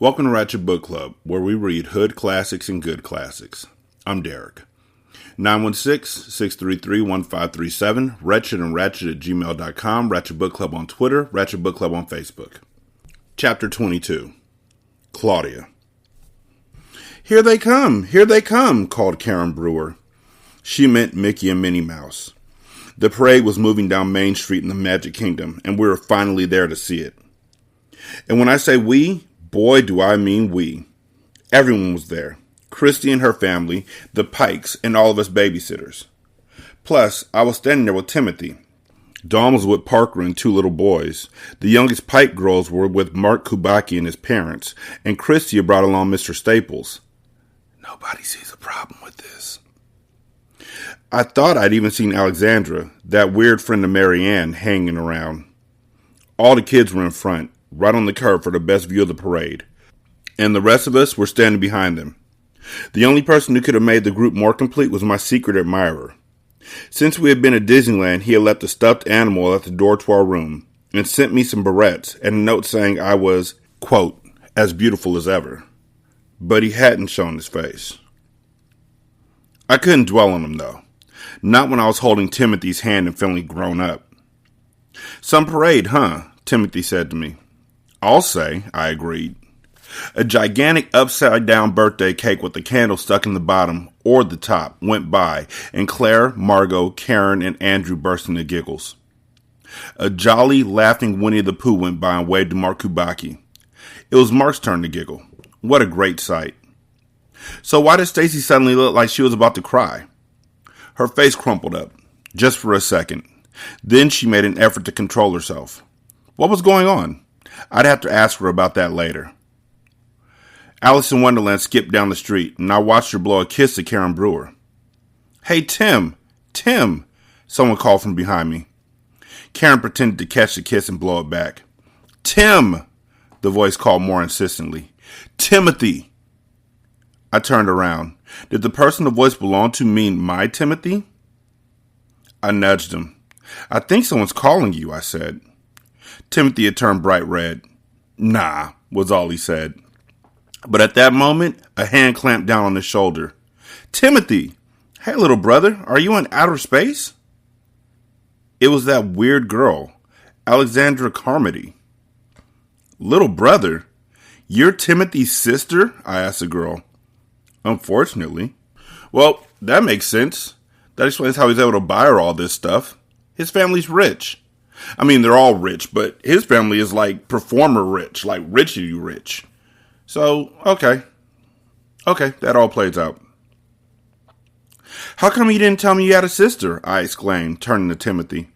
Welcome to Ratchet Book Club, where we read hood classics and good classics. I'm Derek. 916-633-1537, Ratchet and Ratchet at gmail.com, Ratchet Book Club on Twitter, Ratchet Book Club on Facebook. Chapter 22, Claudia. Here they come, called Karen Brewer. She meant Mickey and Minnie Mouse. The parade was moving down Main Street in the Magic Kingdom, and we were finally there to see it. And when I say we, boy, do I mean we. Everyone was there. Christy and her family, the Pikes, and all of us babysitters. Plus, I was standing there with Timothy. Dawn was with Parker and two little boys. The youngest Pike girls were with Mark Kubaki and his parents, and Christy had brought along Mr. Staples. Nobody sees a problem with this. I thought I'd even seen Alexandra, that weird friend of Marianne, hanging around. All the kids were in front, right on the curb for the best view of the parade, and the rest of us were standing behind them. The only person who could have made the group more complete was my secret admirer. Since we had been at Disneyland, he had left a stuffed animal at the door to our room, and sent me some barrettes and a note saying I was, quote, as beautiful as ever. But he hadn't shown his face. I couldn't dwell on him, though. Not when I was holding Timothy's hand and feeling grown up. Some parade, huh? Timothy said to me. I'll say, I agreed. A gigantic upside-down birthday cake with a candle stuck in the bottom or the top went by, and Claire, Margot, Karen, and Andrew burst into giggles. A jolly, laughing Winnie the Pooh went by and waved to Mark Kubaki. It was Mark's turn to giggle. What a great sight. So why did Stacy suddenly look like she was about to cry? Her face crumpled up, just for a second. Then she made an effort to control herself. What was going on? I'd have to ask her about that later. Alice in Wonderland skipped down the street, and I watched her blow a kiss to Karen Brewer. Hey, Tim! Someone called from behind me. Karen pretended to catch the kiss and blow it back. Tim! The voice called more insistently. Timothy! I turned around. Did the person the voice belonged to mean my Timothy? I nudged him. I think someone's calling you, I said. Timothy had turned bright red. Nah, was all he said. But at that moment, a hand clamped down on his shoulder. Timothy! Hey, little brother, are you in outer space? It was that weird girl, Alexandra Carmody. Little brother? You're Timothy's sister? I asked the girl. Unfortunately. Well, that makes sense. That explains how he's able to buy her all this stuff. His family's rich. I mean, they're all rich, but his family is like performer rich, like richy rich. So, okay, that all plays out. How come you didn't tell me you had a sister? I exclaimed, turning to Timothy.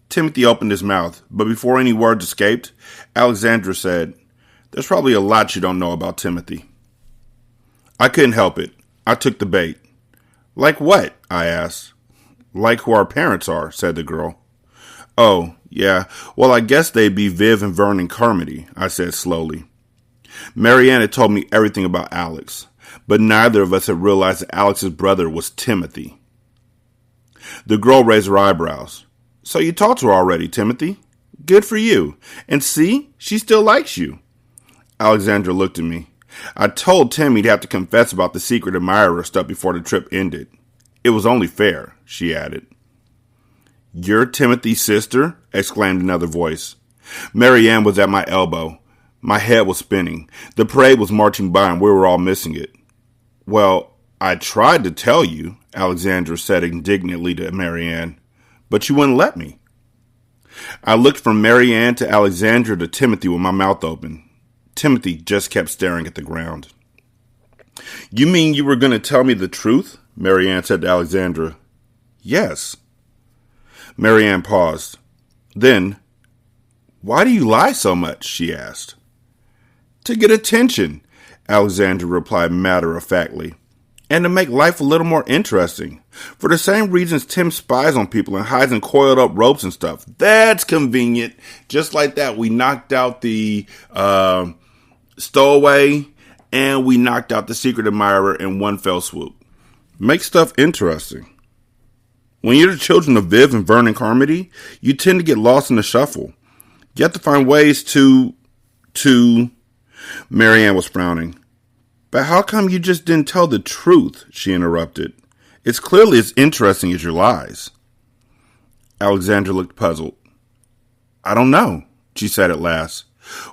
Timothy opened his mouth, but before any words escaped, Alexandra said, There's probably a lot you don't know about Timothy. I couldn't help it. I took the bait. Like what? I asked. Like who our parents are, said the girl. Oh, yeah, well, I guess they'd be Viv and Vernon Carmody, I said slowly. Marianne had told me everything about Alex, but neither of us had realized that Alex's brother was Timothy. The girl raised her eyebrows. So you talked to her already, Timothy? Good for you. And see, she still likes you. Alexandra looked at me. I told Tim he'd have to confess about the secret admirer stuff before the trip ended. It was only fair, she added. You're Timothy's sister? Exclaimed another voice. Marianne was at my elbow. My head was spinning. The parade was marching by and we were all missing it. Well, I tried to tell you, Alexandra said indignantly to Marianne, but you wouldn't let me. I looked from Marianne to Alexandra to Timothy with my mouth open. Timothy just kept staring at the ground. You mean you were going to tell me the truth? Marianne said to Alexandra. Yes. Marianne paused. Then, why do you lie so much? She asked. To get attention, Alexandra replied matter-of-factly, and to make life a little more interesting. For the same reasons Tim spies on people and hides in coiled up ropes and stuff. That's convenient. Just like that, we knocked out the stowaway and we knocked out the secret admirer in one fell swoop. Make stuff interesting. When you're the children of Viv and Vernon Carmody, you tend to get lost in the shuffle. You have to find ways to Marianne was frowning. But how come you just didn't tell the truth? She interrupted. It's clearly as interesting as your lies. Alexandra looked puzzled. I don't know, she said at last.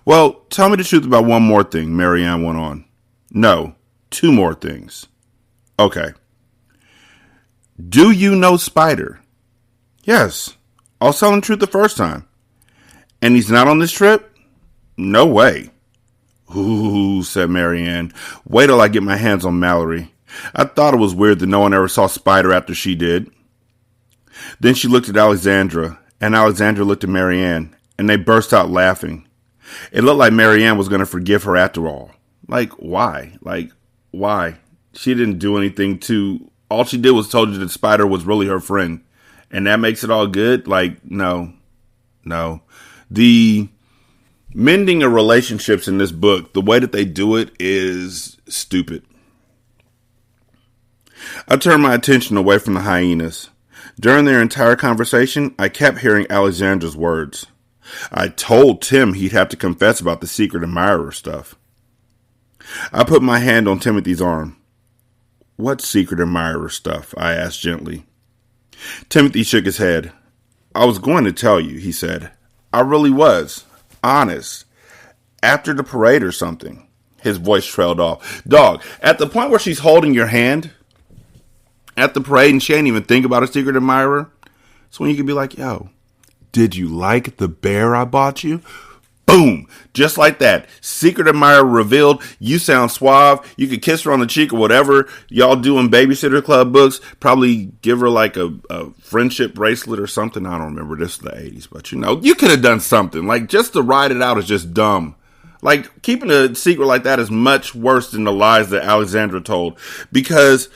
Well, tell me the truth about one more thing, Marianne went on. No, two more things. Okay. Do you know Spider? Yes. I was telling the truth the first time. And he's not on this trip? No way. Ooh, said Marianne. Wait till I get my hands on Mallory. I thought it was weird that no one ever saw Spider after she did. Then she looked at Alexandra, and Alexandra looked at Marianne, and they burst out laughing. It looked like Marianne was going to forgive her after all. Why? Why? She didn't do anything to... All she did was told you that Spider was really her friend. And that makes it all good? No. The mending of relationships in this book, the way that they do it is stupid. I turned my attention away from the hyenas. During their entire conversation, I kept hearing Alexandra's words. I told Tim he'd have to confess about the secret admirer stuff. I put my hand on Timothy's arm. What secret admirer stuff? I asked gently. Timothy shook his head. I was going to tell you, he said. I really was. Honest. After the parade or something. His voice trailed off. Dog, at the point where she's holding your hand at the parade and she ain't even think about a secret admirer, it's when you can be like, yo, did you like the bear I bought you? Boom. Just like that. Secret admirer revealed. You sound suave. You could kiss her on the cheek or whatever y'all do in Babysitter Club books. Probably give her like a friendship bracelet or something. I don't remember. This is the 80s. But you could have done something. Just to ride it out is just dumb. Keeping a secret like that is much worse than the lies that Alexandra told. Because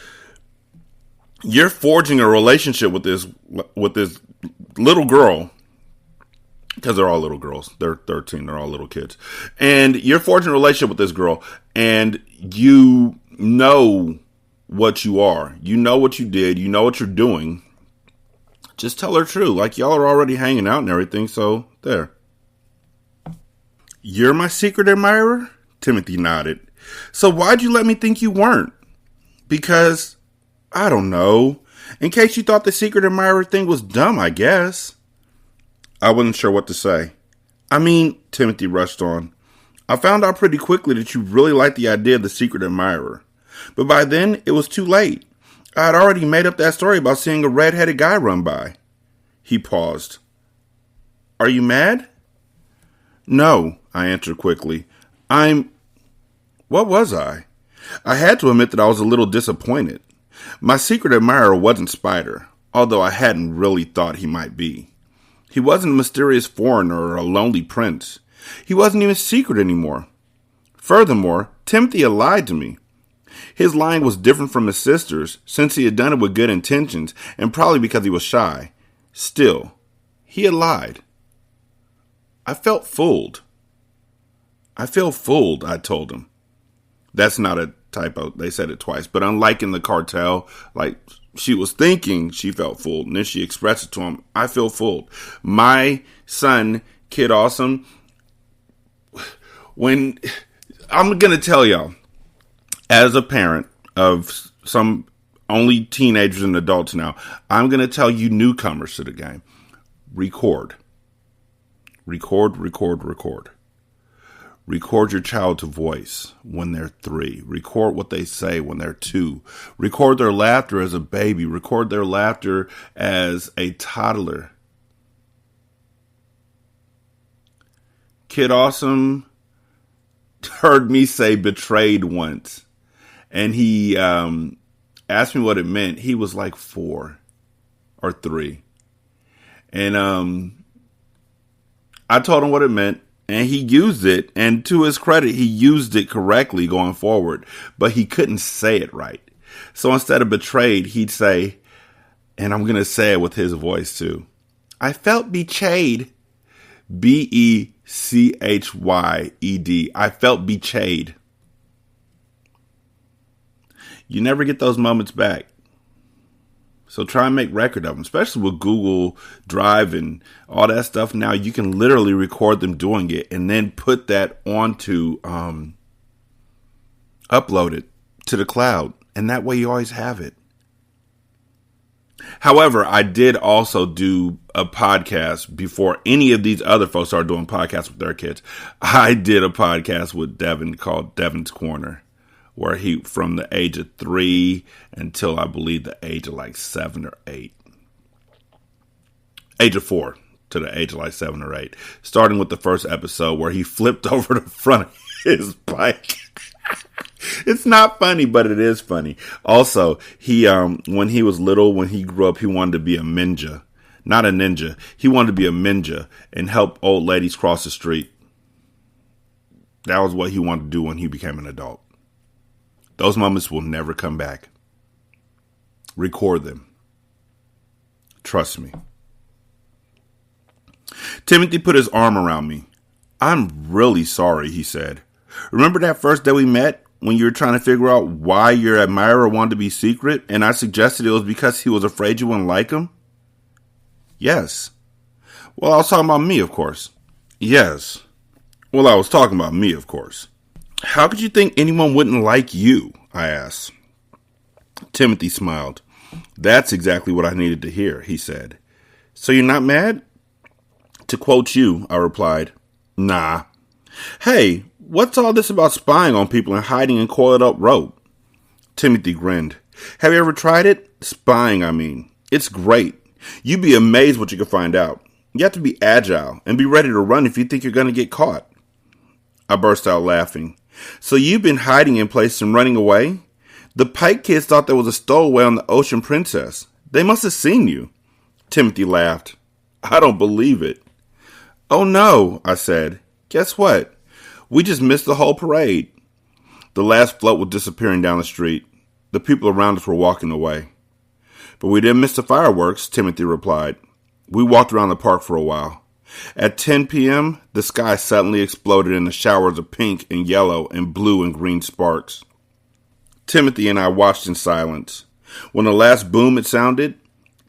you're forging a relationship with this little girl. Because they're all little girls. They're 13. They're all little kids. And you're forging a relationship with this girl. And you know what you are. You know what you did. You know what you're doing. Just tell her true. Y'all are already hanging out and everything. So, there. You're my secret admirer? Timothy nodded. So why'd you let me think you weren't? Because, I don't know. In case you thought the secret admirer thing was dumb, I guess. I wasn't sure what to say. Timothy rushed on. I found out pretty quickly that you really liked the idea of the secret admirer. But by then, it was too late. I had already made up that story about seeing a red-headed guy run by. He paused. Are you mad? No, I answered quickly. What was I? I had to admit that I was a little disappointed. My secret admirer wasn't Spider, although I hadn't really thought he might be. He wasn't a mysterious foreigner or a lonely prince. He wasn't even secret anymore. Furthermore, Timothy had lied to me. His lying was different from his sister's, since he had done it with good intentions, and probably because he was shy. Still, he had lied. I felt fooled. I told him. That's not a typo. They said it twice. But unlike in the cartel, she was thinking she felt fooled, and then she expressed it to him. I feel fooled. My son, Kid Awesome, when I'm going to tell y'all, as a parent of some only teenagers and adults now, I'm going to tell you newcomers to the game. Record. Record your child's voice when they're 3. Record what they say when they're 2. Record their laughter as a baby. Record their laughter as a toddler. Kid Awesome heard me say betrayed once. And he asked me what it meant. He was 4 or 3. And I told him what it meant. And he used it, and to his credit, he used it correctly going forward, but he couldn't say it right. So instead of betrayed, he'd say, and I'm going to say it with his voice too, I felt betrayed. B-E-C-H-Y-E-D. I felt betrayed. You never get those moments back. So try and make record of them, especially with Google Drive and all that stuff. Now you can literally record them doing it and then put that onto, upload it to the cloud. And that way you always have it. However, I did also do a podcast before any of these other folks started doing podcasts with their kids. I did a podcast with Devin called Devin's Corner, where he, from the age of 3 until I believe the age of like 7 or 8. Age of 4 to the age of like 7 or 8. Starting with the first episode where he flipped over the front of his bike. It's not funny, but it is funny. Also, he when he was little, when he grew up, he wanted to be a ninja. Not a ninja. He wanted to be a ninja and help old ladies cross the street. That was what he wanted to do when he became an adult. Those moments will never come back. Record them. Trust me. Timothy put his arm around me. I'm really sorry, he said. Remember that first day we met when you were trying to figure out why your admirer wanted to be secret, and I suggested it was because he was afraid you wouldn't like him? Yes. Well, I was talking about me, of course. Yes. Well, I was talking about me, of course. How could you think anyone wouldn't like you? I asked. Timothy smiled. That's exactly what I needed to hear, he said. So you're not mad? To quote you, I replied, nah. Hey, what's all this about spying on people and hiding in coiled up rope? Timothy grinned. Have you ever tried it? Spying, I mean. It's great. You'd be amazed what you can find out. You have to be agile and be ready to run if you think you're going to get caught. I burst out laughing. So you've been hiding in places and running away? The Pike kids thought there was a stowaway on the Ocean Princess. They must have seen you. Timothy laughed. I don't believe it. Oh no, I said. Guess what? We just missed the whole parade. The last float was disappearing down the street. The people around us were walking away. But we didn't miss the fireworks, Timothy replied. We walked around the park for a while. At 10 p.m., the sky suddenly exploded in the showers of pink and yellow and blue and green sparks. Timothy and I watched in silence. When the last boom had sounded,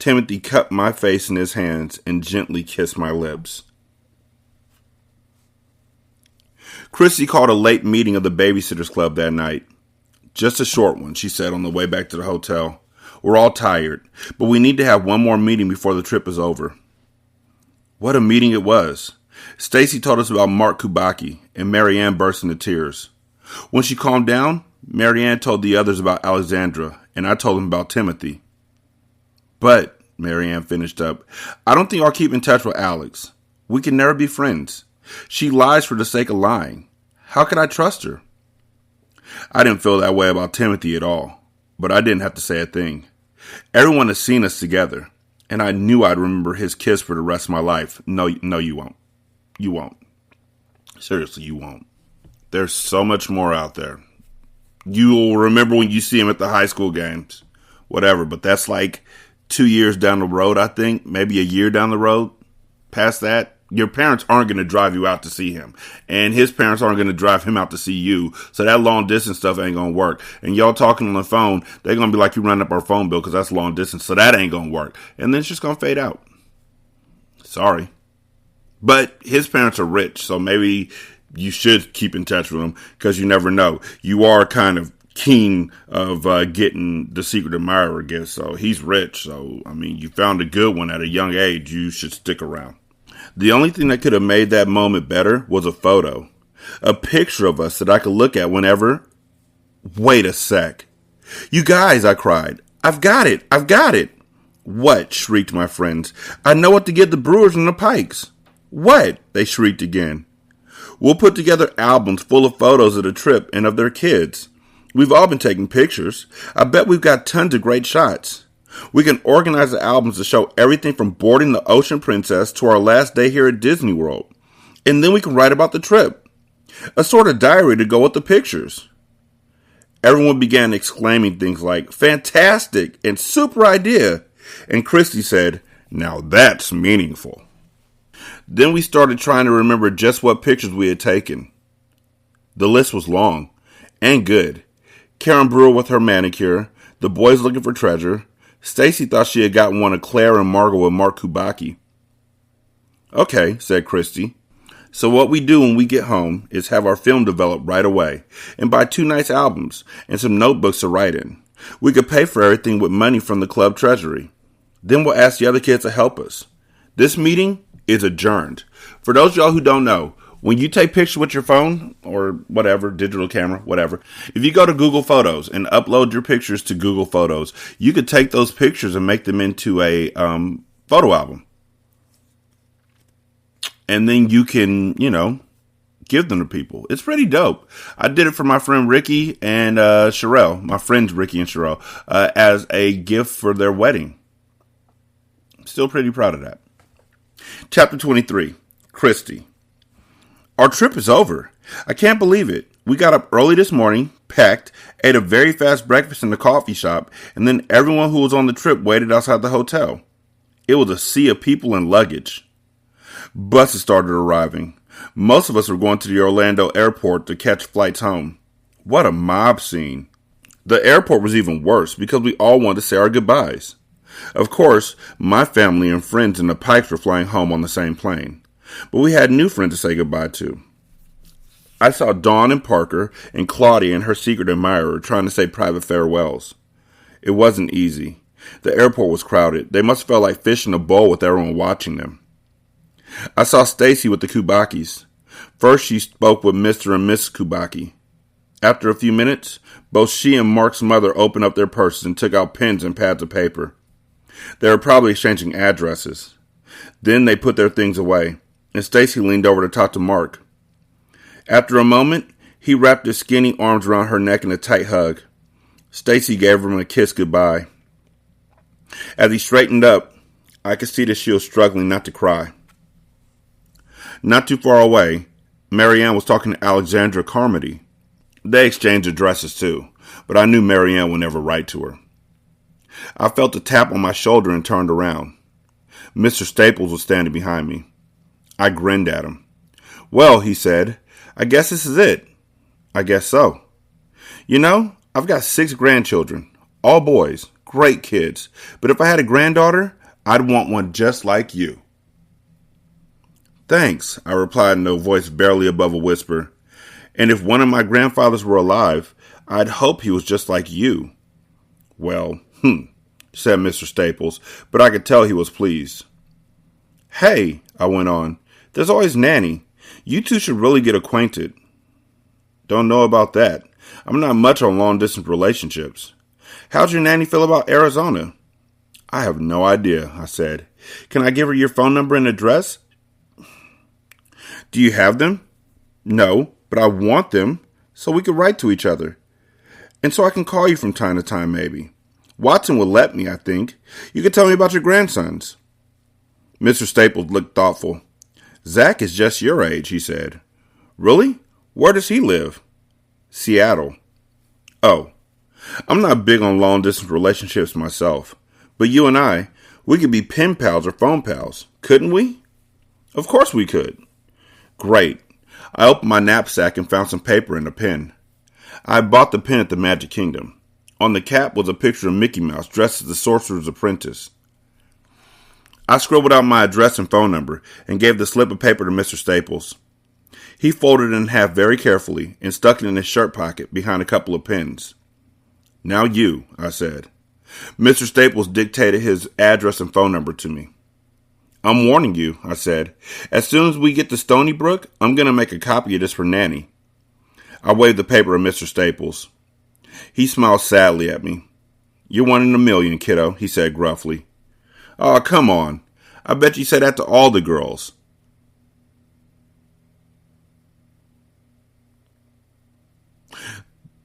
Timothy cupped my face in his hands and gently kissed my lips. Christy called a late meeting of the Babysitters Club that night. Just a short one, she said on the way back to the hotel. We're all tired, but we need to have one more meeting before the trip is over. What a meeting it was. Stacy told us about Mark Kubaki, and Marianne burst into tears. When she calmed down, Marianne told the others about Alexandra, and I told them about Timothy. But, Marianne finished up, I don't think I'll keep in touch with Alex. We can never be friends. She lies for the sake of lying. How could I trust her? I didn't feel that way about Timothy at all, but I didn't have to say a thing. Everyone has seen us together, and I knew I'd remember his kiss for the rest of my life. No, you won't. You won't. Seriously, you won't. There's so much more out there. You'll remember when you see him at the high school games, whatever, but that's like 2 years down the road, I think, maybe a year down the road. Past that, your parents aren't going to drive you out to see him. And his parents aren't going to drive him out to see you. So that long distance stuff ain't going to work. And y'all talking on the phone, they're going to be like, you running up our phone bill because that's long distance. So that ain't going to work. And then it's just going to fade out. Sorry. But his parents are rich. So maybe you should keep in touch with them because you never know. You are kind of keen of getting the secret admirer gift. So he's rich. So, I mean, you found a good one at a young age. You should stick around. The only thing that could have made that moment better was a photo. A picture of us that I could look at whenever. Wait a sec. You guys, I cried. I've got it. I've got it. What? Shrieked my friends. I know what to give the Brewers and the Pikes. What? They shrieked again. We'll put together albums full of photos of the trip and of their kids. We've all been taking pictures. I bet we've got tons of great shots. We can organize the albums to show everything from boarding the Ocean Princess to our last day here at Disney World. And then we can write about the trip. A sort of diary to go with the pictures. Everyone began exclaiming things like, fantastic and super idea. And Christy said, now that's meaningful. Then we started trying to remember just what pictures we had taken. The list was long and good. Karen Brewer with her manicure, the boys looking for treasure, Stacy thought she had gotten one of Claire and Margot with Mark Kubaki. Okay, said Christy. So what we do when we get home is have our film developed right away and buy 2 nice albums and some notebooks to write in. We could pay for everything with money from the club treasury. Then we'll ask the other kids to help us. This meeting is adjourned. For those of y'all who don't know, when you take pictures with your phone or whatever, digital camera, whatever, if you go to Google Photos and upload your pictures to Google Photos, you could take those pictures and make them into a photo album. And then you can, give them to people. It's pretty dope. I did it for my friend Ricky and Sherelle, my friends Ricky and Sherelle, as a gift for their wedding. Still pretty proud of that. Chapter 23, Christy. Our trip is over. I can't believe it. We got up early this morning, packed, ate a very fast breakfast in the coffee shop, and then everyone who was on the trip waited outside the hotel. It was a sea of people and luggage. Buses started arriving. Most of us were going to the Orlando airport to catch flights home. What a mob scene. The airport was even worse because we all wanted to say our goodbyes. Of course, my family and friends in the Pikes were flying home on the same plane. But we had new friends to say goodbye to. I saw Dawn and Parker and Claudia and her secret admirer trying to say private farewells. It wasn't easy. The airport was crowded. They must have felt like fish in a bowl with everyone watching them. I saw Stacy with the Kubakis. First, she spoke with Mr. and Mrs. Kubaki. After a few minutes, both she and Mark's mother opened up their purses and took out pens and pads of paper. They were probably exchanging addresses. Then they put their things away, and Stacy leaned over to talk to Mark. After a moment, he wrapped his skinny arms around her neck in a tight hug. Stacy gave him a kiss goodbye. As he straightened up, I could see that she was struggling not to cry. Not too far away, Marianne was talking to Alexandra Carmody. They exchanged addresses too, but I knew Marianne would never write to her. I felt a tap on my shoulder and turned around. Mr. Staples was standing behind me. I grinned at him. Well, he said, I guess this is it. I guess so. I've got 6 grandchildren, all boys, great kids, but if I had a granddaughter, I'd want one just like you. Thanks, I replied in a voice barely above a whisper. And if one of my grandfathers were alive, I'd hope he was just like you. Well, said Mr. Staples, but I could tell he was pleased. Hey, I went on, there's always Nanny. You two should really get acquainted. Don't know about that. I'm not much on long-distance relationships. How'd your Nanny feel about Arizona? I have no idea, I said. Can I give her your phone number and address? Do you have them? No, but I want them so we could write to each other. And so I can call you from time to time, maybe. Watson would let me, I think. You could tell me about your grandsons. Mr. Staples looked thoughtful. Zach is just your age, he said. Really? Where does he live? Seattle. Oh, I'm not big on long-distance relationships myself. But you and I, we could be pen pals or phone pals, couldn't we? Of course we could. Great. I opened my knapsack and found some paper and a pen. I bought the pen at the Magic Kingdom. On the cap was a picture of Mickey Mouse dressed as the Sorcerer's Apprentice. I scribbled out my address and phone number and gave the slip of paper to Mr. Staples. He folded it in half very carefully and stuck it in his shirt pocket behind a couple of pens. Now you, I said. Mr. Staples dictated his address and phone number to me. I'm warning you, I said. As soon as we get to Stony Brook, I'm going to make a copy of this for Nanny. I waved the paper at Mr. Staples. He smiled sadly at me. You're one in a million, kiddo, he said gruffly. Oh, come on. I bet you say that to all the girls.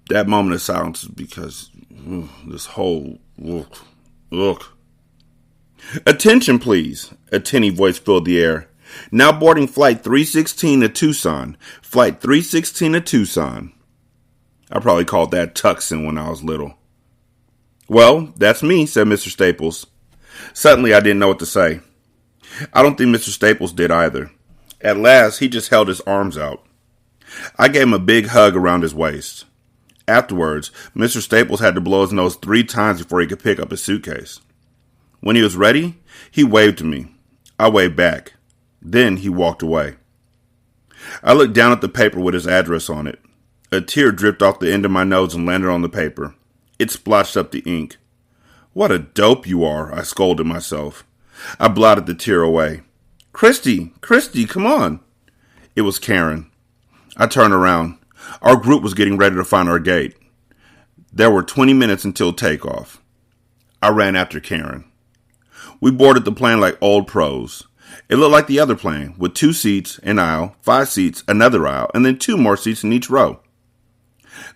That moment of silence is because this whole look. Attention, please. A tinny voice filled the air. Now boarding Flight 316 to Tucson. Flight 316 to Tucson. I probably called that Tucson when I was little. Well, that's me, said Mr. Staples. Suddenly I didn't know what to say. I don't think Mr. Staples did either. At last, he just held his arms out. I gave him a big hug around his waist. Afterwards, Mr. Staples had to blow his nose 3 times before he could pick up his suitcase. When he was ready, he waved to me. I waved back. Then he walked away. I looked down at the paper with his address on it. A tear dripped off the end of my nose and landed on the paper. It splotched up the ink. "What a dope you are," I scolded myself. I blotted the tear away. Christy, come on." It was Karen. I turned around. Our group was getting ready to find our gate. There were 20 minutes until takeoff. I ran after Karen. We boarded the plane like old pros. It looked like the other plane, with 2 seats, an aisle, 5 seats, another aisle, and then 2 more seats in each row.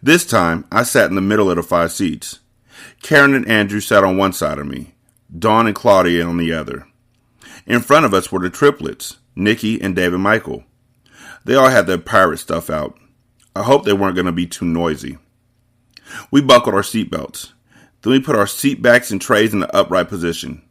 This time, I sat in the middle of the 5 seats. Karen and Andrew sat on one side of me, Dawn and Claudia on the other. In front of us were the triplets, Nikki and David Michael. They all had their pirate stuff out. I hoped they weren't going to be too noisy. We buckled our seatbelts. Then we put our seat backs and trays in the upright position.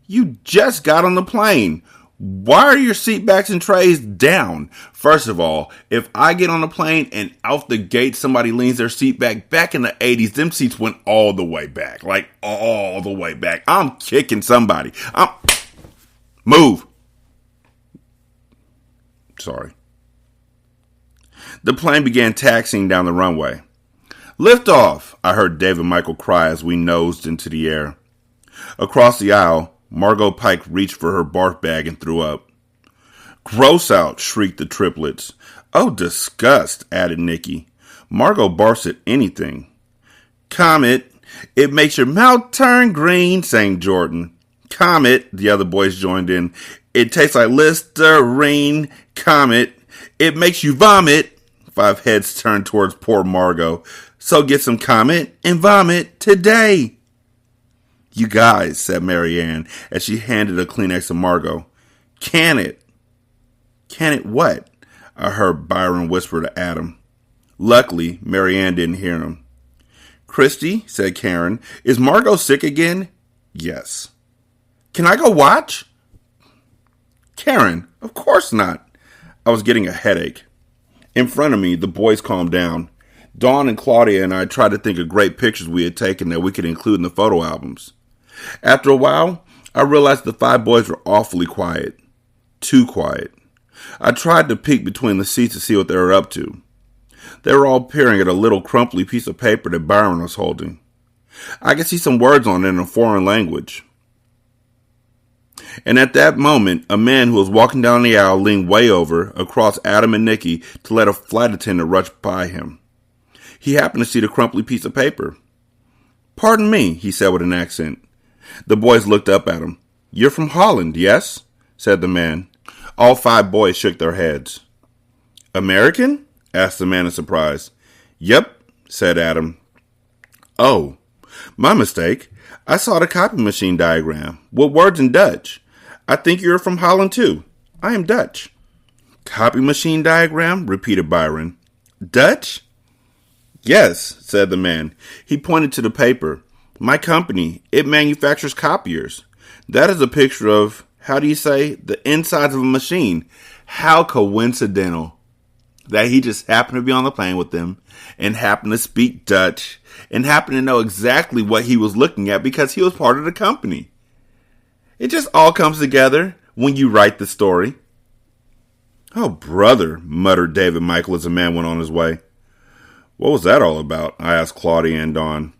You just got on the plane. Why are your seat backs and trays down? First of all, if I get on a plane and out the gate somebody leans their seat back in the 80s, them seats went all the way back. Like all the way back. I'm kicking somebody. Move. Sorry. The plane began taxiing down the runway. "Lift off," I heard David Michael cry as we nosed into the air. Across the aisle, Margot Pike reached for her barf bag and threw up. "Gross out," shrieked the triplets. "Oh, disgust," added Nikki. "Margot barfs at anything." "Comet, it makes your mouth turn green," sang Jordan. "Comet," the other boys joined in. "It tastes like Listerine." "Comet, it makes you vomit." 5 heads turned towards poor Margot. "So get some Comet and vomit today." "You guys," said Mary Ann as she handed a Kleenex to Margot. "Can it?" "Can it what?" I heard Byron whisper to Adam. Luckily, Mary Ann didn't hear him. "Christy," said Karen, "is Margot sick again?" "Yes." "Can I go watch?" "Karen, of course not." I was getting a headache. In front of me, the boys calmed down. Dawn and Claudia and I tried to think of great pictures we had taken that we could include in the photo albums. After a while, I realized the 5 boys were awfully quiet. Too quiet. I tried to peek between the seats to see what they were up to. They were all peering at a little crumply piece of paper that Byron was holding. I could see some words on it in a foreign language. And at that moment, a man who was walking down the aisle leaned way over, across Adam and Nikki, to let a flight attendant rush by him. He happened to see the crumply piece of paper. "Pardon me," he said with an accent. The boys looked up at him. "You're from Holland, yes?" said the man. All 5 boys shook their heads. "American?" asked the man in surprise. "Yep," said Adam. "Oh, my mistake. I saw the copy machine diagram with words in Dutch. I think you're from Holland too. I am Dutch." "Copy machine diagram?" repeated Byron. "Dutch?" "Yes," said the man. He pointed to the paper. "My company, it manufactures copiers. That is a picture of, how do you say, the insides of a machine." How coincidental that he just happened to be on the plane with them and happened to speak Dutch and happened to know exactly what he was looking at because he was part of the company. It just all comes together when you write the story. "Oh, brother," muttered David Michael as the man went on his way. "What was that all about?" I asked Claudia and Dawn.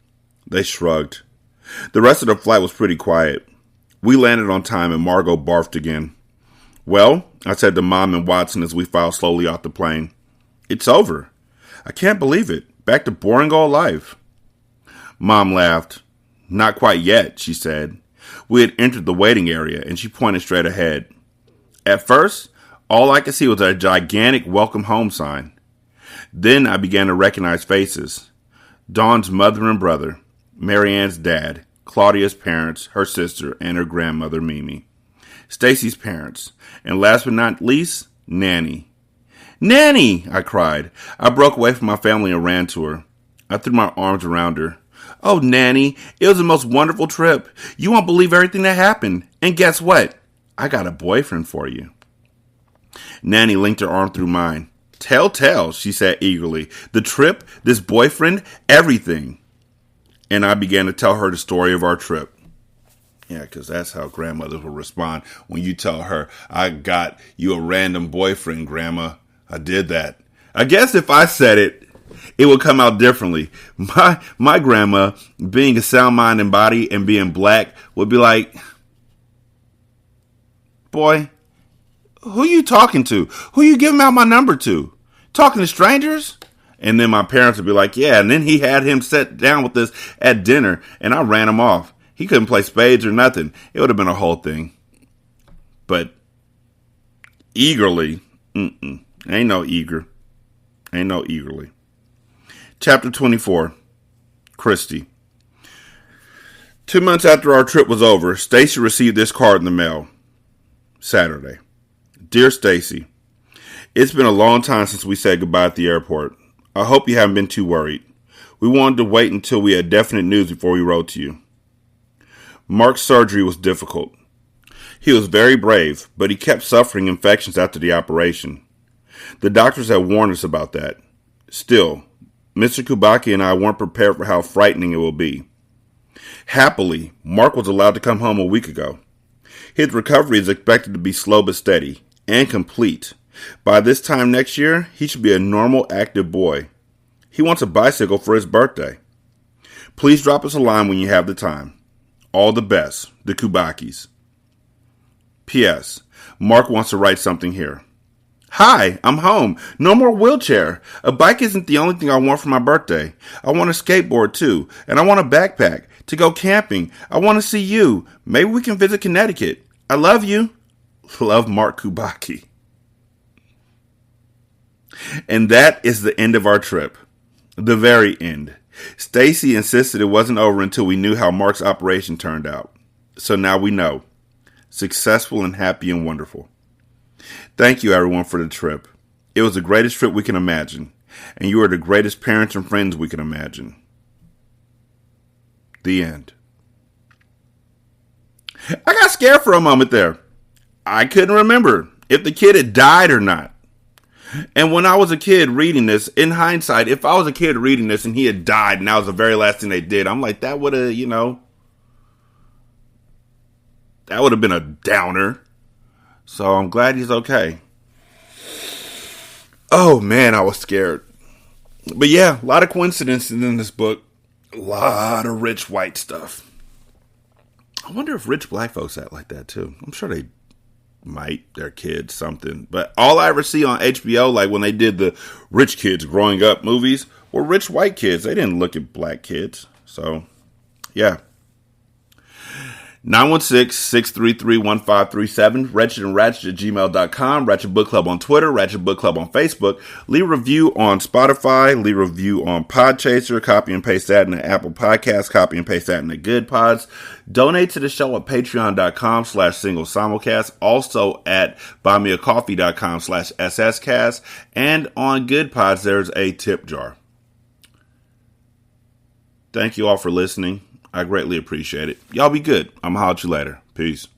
They shrugged. The rest of the flight was pretty quiet. We landed on time and Margot barfed again. "Well," I said to Mom and Watson as we filed slowly off the plane, "it's over. I can't believe it. Back to boring old life." Mom laughed. "Not quite yet," she said. We had entered the waiting area and she pointed straight ahead. At first, all I could see was a gigantic welcome home sign. Then I began to recognize faces. Dawn's mother and brother, Mary Ann's dad, Claudia's parents, her sister, and her grandmother, Mimi. Stacy's parents, and last but not least, Nanny. "Nanny!" I cried. I broke away from my family and ran to her. I threw my arms around her. "Oh, Nanny, it was the most wonderful trip. You won't believe everything that happened. And guess what? I got a boyfriend for you." Nanny linked her arm through mine. Tell, she said eagerly. The trip, this boyfriend, everything. And I began to tell her the story of our trip. Yeah, because that's how grandmothers will respond when you tell her, I got you a random boyfriend, Grandma. I did that. I guess if I said it, it would come out differently. My grandma, being a sound mind and body and being black, would be like, boy, who you talking to? Who you giving out my number to? Talking to strangers? And then my parents would be like, yeah. And then he had him sit down with us at dinner, and I ran him off. He couldn't play spades or nothing. It would have been a whole thing. But eagerly, ain't no eagerly. Chapter 24, Christy. 2 months after our trip was over, Stacy received this card in the mail. Saturday. Dear Stacy, it's been a long time since we said goodbye at the airport. I hope you haven't been too worried. We wanted to wait until we had definite news before we wrote to you. Mark's surgery was difficult. He was very brave, but he kept suffering infections after the operation. The doctors had warned us about that. Still, Mr. Kubaki and I weren't prepared for how frightening it will be. Happily, Mark was allowed to come home a week ago. His recovery is expected to be slow but steady and complete. By this time next year, he should be a normal, active boy. He wants a bicycle for his birthday. Please drop us a line when you have the time. All the best, the Kubakis. P.S. Mark wants to write something here. Hi, I'm home. No more wheelchair. A bike isn't the only thing I want for my birthday. I want a skateboard too, and I want a backpack to go camping. I want to see you. Maybe we can visit Connecticut. I love you. Love, Mark Kubaki. And that is the end of our trip. The very end. Stacy insisted it wasn't over until we knew how Mark's operation turned out. So now we know. Successful and happy and wonderful. Thank you, everyone, for the trip. It was the greatest trip we can imagine. And you are the greatest parents and friends we can imagine. The end. I got scared for a moment there. I couldn't remember if the kid had died or not. And when I was a kid reading this, in hindsight, if I was a kid reading this and he had died and that was the very last thing they did, I'm like, that would have, that would have been a downer. So I'm glad he's okay. Oh, man, I was scared. But yeah, a lot of coincidences in this book. A lot of rich white stuff. I wonder if rich black folks act like that, too. I'm sure they might, their kids, something. But all I ever see on HBO, like when they did the rich kids growing up movies, were rich white kids. They didn't look at black kids. So, yeah. 916-633-1537, Ratchet and Ratchet at gmail.com, Ratchet Book Club on Twitter, Ratchet Book Club on Facebook. Leave a review on Spotify, leave a review on Podchaser, copy and paste that in the Apple Podcast, copy and paste that in the Good Pods. Donate to the show at patreon.com/single simulcast, also at buymeacoffee.com/sscast, and on Good Pods, there's a tip jar. Thank you all for listening. I greatly appreciate it. Y'all be good. I'm going to holler at you later. Peace.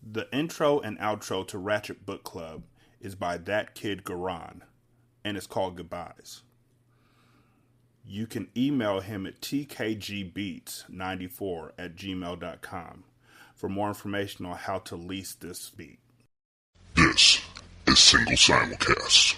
The intro and outro to Ratchet Book Club is by That Kid Garan, and it's called Goodbyes. You can email him at tkgbeats94@gmail.com for more information on how to lease this beat. This is Single Simulcast.